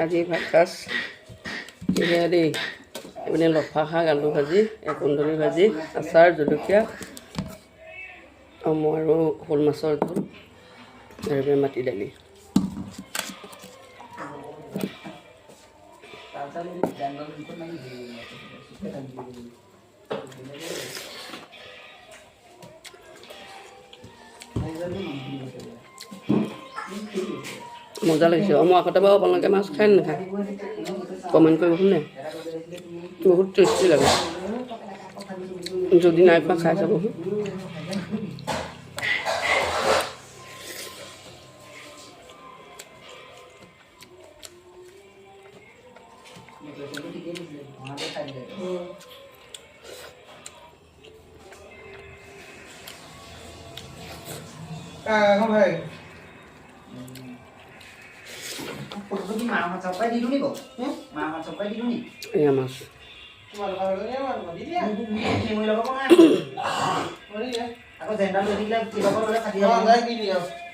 আজি ভাত সাজ এয়া দেই এইপিনে লফা শাক আলু ভাজি কুন্দুলি ভাজি আচাৰ জলকীয়া আৰু শ'ল মাছৰ জোল আৰু এইপিনে মাটি দালি মজা লাগিছে মই আগতে বাৰু আপোনালোকে মাছ খাই নাখায় কমেণ্ট কৰিবচোন নে বহুত টেষ্টি লাগে যদি নাই খোৱা খাই চাবচোন không hề এয়া মাছ Aku jendal lagi lah, tiba-tiba ada hadiah.